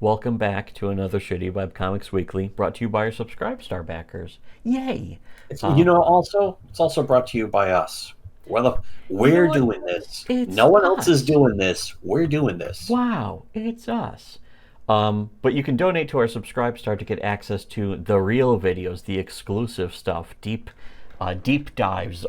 Welcome back to another Shittywebcomics Weekly, brought to you by our Subscribe Star backers. Yay! Uh, It's also brought to you by us. you know We're what? doing this. It's No one else is us. doing this. We're doing this. Wow, it's us. But you can donate to our Subscribe Star to get access to the real videos, the exclusive stuff, deep dives,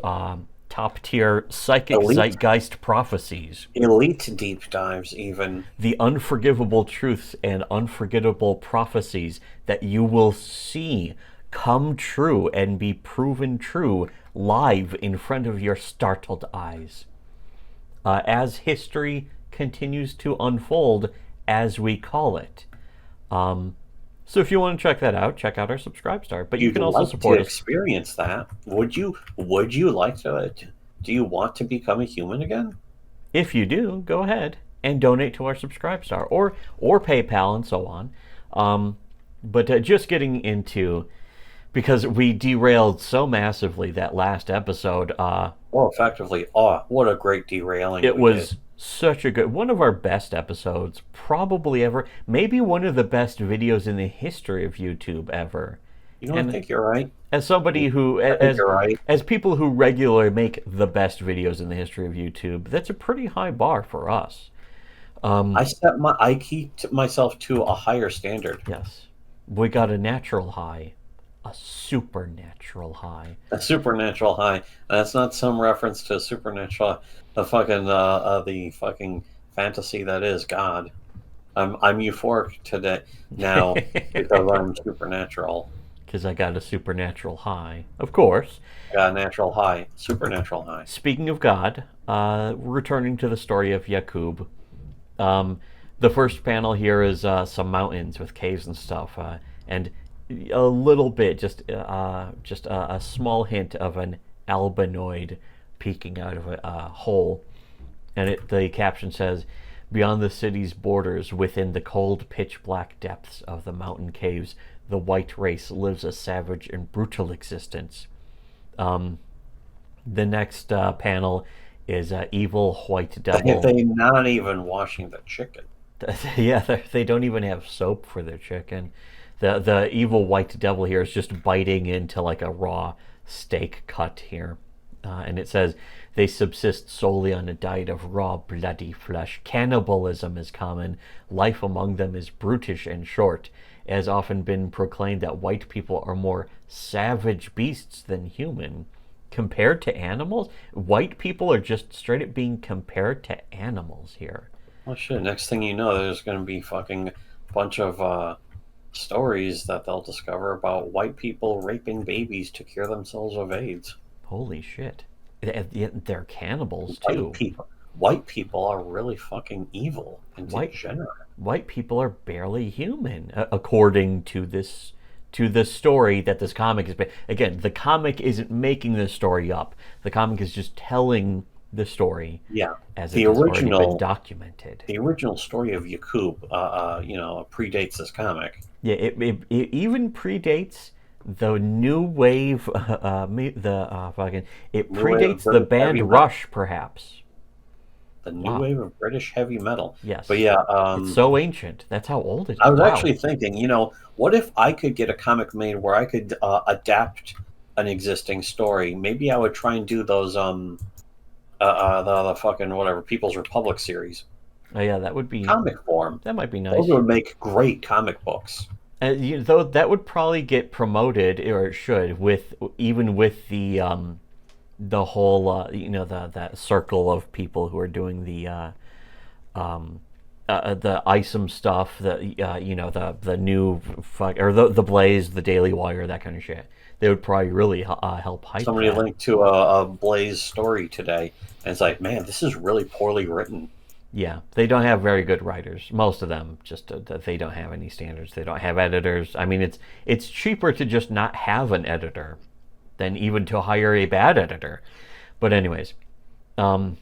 top tier psychic Elite, zeitgeist prophecies, elite deep dives, even. the unforgivable truths and unforgettable prophecies that you will see come true and be proven true live in front of your startled eyes. As history continues to unfold as we call it. Um, so if you want to check that out, check out our Subscribe Star. But you You'd can also like to support us. experience that. Would you? Would you like to? Do you want to become a human again? If you do, go ahead and donate to our Subscribe Star or PayPal and so on. But just getting into, because we derailed so massively that last episode. Well, effectively, what a great derailing It we did. was such a good, one of our best episodes probably ever, maybe one of the best videos in the history of YouTube ever. I And think you're right. as somebody who, I think you're right. as people who regularly make the best videos in the history of YouTube, that's a pretty high bar for us. I keep myself to a higher standard. Yes, we got a natural high, a supernatural high. A supernatural high. That's not some reference to supernatural, the fucking fantasy that is God. I'm euphoric today now because I'm supernatural. Because I got a supernatural high, of course. Got a natural high, supernatural high. Speaking of God, returning to the story of Yakub, um, the first panel here is some mountains with caves and stuff, and a little bit, just a small hint of an albinoid peeking out of a hole, and the caption says, "Beyond the city's borders, within the cold, pitch-black depths of the mountain caves, the white race lives a savage and brutal existence." Um, the next panel is Evil White Devil. They not even washing the chicken. Yeah, they don't even have soap for their chicken. The evil white devil here is just biting into like a raw steak cut here. And it says they subsist solely on a diet of raw, bloody flesh. Cannibalism is common. Life among them is brutish and short. It has often been proclaimed that white people are more savage beasts than human. Compared to animals, white people are just straight up being compared to animals here. Well, shit. Next thing you know, there's going to be fucking bunch of stories that they'll discover about white people raping babies to cure themselves of AIDS. Holy shit. They're cannibals White too. people, white people are really fucking evil and White degenerate. white people are barely human, according to the story that this comic is. Again, the comic isn't making this story up. The comic is just telling the story Yeah, as it the has already been original, documented. the original story of Yakub, predates this comic. Yeah, it even predates the new wave. The fucking it New wave of predates the British heavy band metal. Rush, perhaps. The new Wow. wave of British heavy metal. But Yes, yeah, it's so ancient. That's how old it I is. was Wow. actually thinking, what if I could get a comic made where I could adapt an existing story? Maybe I would try and do those the fucking whatever People's Republic series, Oh yeah, that would be comic form. that might be Those nice. would make great comic books. Though that would probably get promoted, or it should, with even with the whole that circle of people who are doing um, the ISOM stuff, the new or the Blaze, the Daily Wire, that kind of shit. They would probably really help hype Somebody that. linked to a Blaze story today, and it's like, man, this is really poorly written. Yeah, they don't have very good writers. Most of them just they don't have any standards. They don't have editors. I mean, it's cheaper to just not have an editor than even to hire a bad editor. But anyways, um,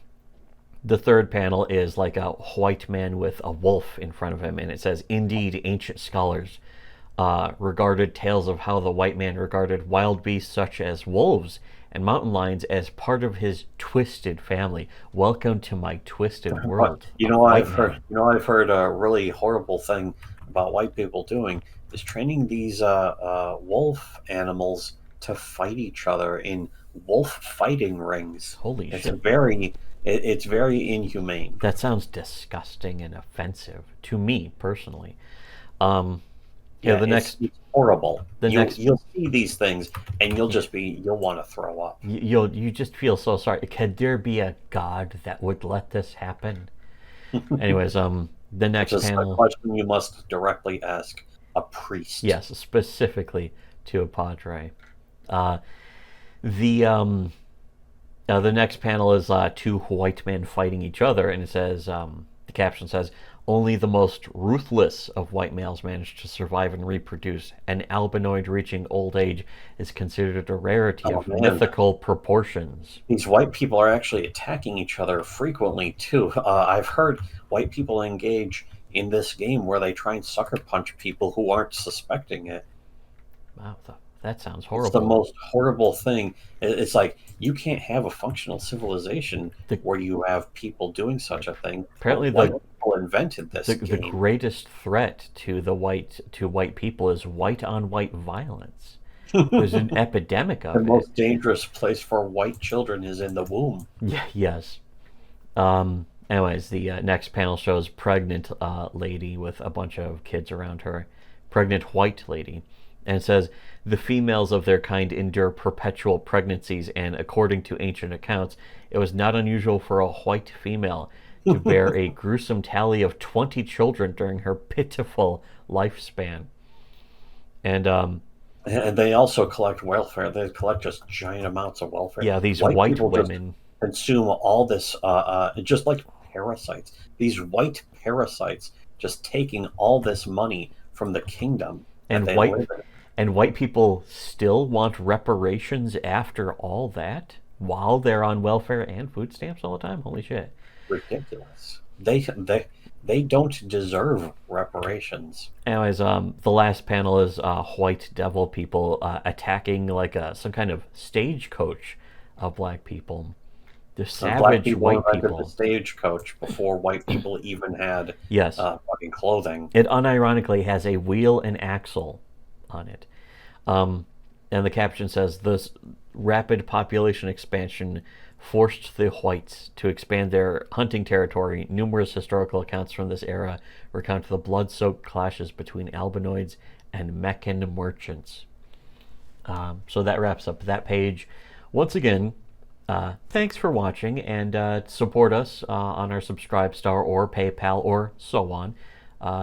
the third panel is like a white man with a wolf in front of him, and it says, "Indeed, ancient scholars regarded tales of how the white man regarded wild beasts such as wolves and mountain lions as part of his twisted family. Welcome to my twisted But world of white man." I've heard a really horrible thing about white people doing is training these wolf animals to fight each other in wolf fighting rings. Holy It's shit. it's very inhumane. That sounds disgusting and offensive to me personally. Um, Yeah, the next it's horrible. the next You'll see these things and you'll want to throw up. you just feel so sorry. Could there be a god that would let this happen? Anyways, the next Which is a panel, question you must directly ask a priest. yes, specifically to a padre. Uh, the next panel is two white men fighting each other, and it says the caption says, "Only the most ruthless of white males manage to survive and reproduce. An albinoid reaching old age is considered a rarity Oh, of man. mythical proportions." These white people are actually attacking each other frequently too. I've heard white people engage in this game where they try and sucker punch people who aren't suspecting it. Wow, that sounds It's the horrible. most horrible thing. It's like you can't have a functional civilization The- where you have people doing such a thing. Apparently, White people invented this the game. greatest threat to white people is white on white violence. There's an epidemic The of it. most dangerous place for white children is in the womb. Yeah, yes. Anyways, the next panel shows pregnant lady with a bunch of kids around her. Pregnant white lady. And it says, the females of their kind endure perpetual pregnancies, and according to ancient accounts, it was not unusual for a white female to bear a gruesome tally of 20 children during her pitiful lifespan. And And they also collect welfare. They collect just giant amounts of welfare. yeah, these white people women just consume all this, just like parasites. These white parasites just taking all this money from the kingdom that and they white live in. and white people still want reparations after all that while they're on welfare and food stamps all the time. Holy shit. Ridiculous. They don't deserve reparations. Anyways, the last panel is white devil people attacking like some kind of stagecoach of black people. They're So black savage people white invented people. the stagecoach before white people even had Yes. fucking clothing. It unironically has a wheel and axle on it. And the caption says, this rapid population expansion forced the whites to expand their hunting territory. Numerous historical accounts from this era recount the blood-soaked clashes between albinoids and Meccan merchants. So that wraps up that page. Once again, thanks for watching, and support us on our Subscribestar or PayPal or so on.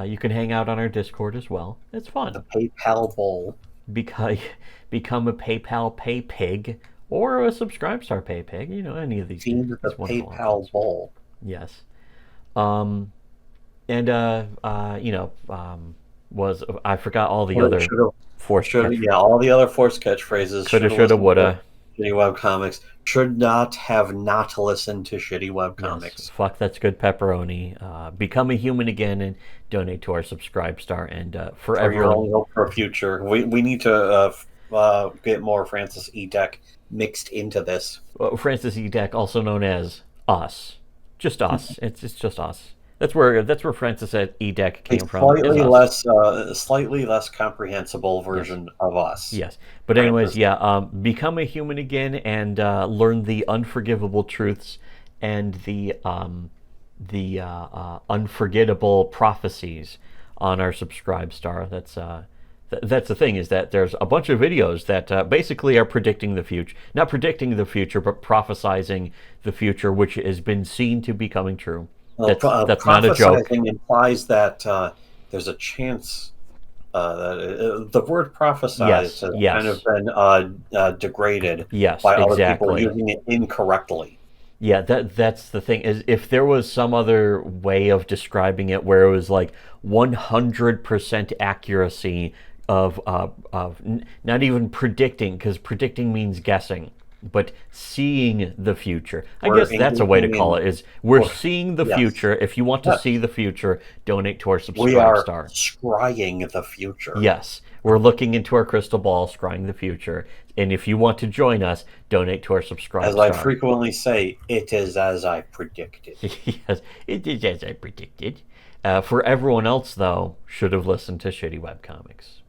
You can hang out on our Discord as well. It's fun. The PayPal Bowl. Become a PayPal Pay Pig or a Subscribestar Pay Pig. You know, any of these. Team the these wonderful PayPal options. Bowl. Yes. Was I forgot all the other forced catch. Yeah, all the other forced catchphrases. Coulda, shoulda, woulda. Shitty Webcomics should not have not listened to Shitty Webcomics. Yes. Fuck, that's good pepperoni. Become a human again and donate to our Subscribestar, and for For your own everyone. hope for future. We need to get more Francis E. Deck mixed into this. Francis E. Deck, also known as us, just us. It's just us. That's where Francis E. Deck came from. Slightly less comprehensible version of us. Yes, but anyways, yeah. Become a human again and learn the unforgivable truths and the unforgettable prophecies on our Subscribestar. That's the thing, is that there's a bunch of videos that basically are predicting the future. Not predicting the future, but prophesizing the future, which has been seen to be coming true. Well, that's not a joke. Prophesizing implies that there's a chance that the word prophesize has kind of been degraded by other people using it incorrectly. Yeah, that's the thing, is if there was some other way of describing it where it was like 100% accuracy of not even predicting, because predicting means guessing, but seeing the future. I guess that's a way to call it, is we're seeing the future. If you want to see the future, donate to our Subscribestar. We are scrying the future. Yes, we're looking into our crystal ball, scrying the future. And if you want to join us, donate to our Subscribestar. As I frequently say, it is as I predicted. Yes, it is as I predicted. For everyone else, though, should have listened to Shitty Webcomics.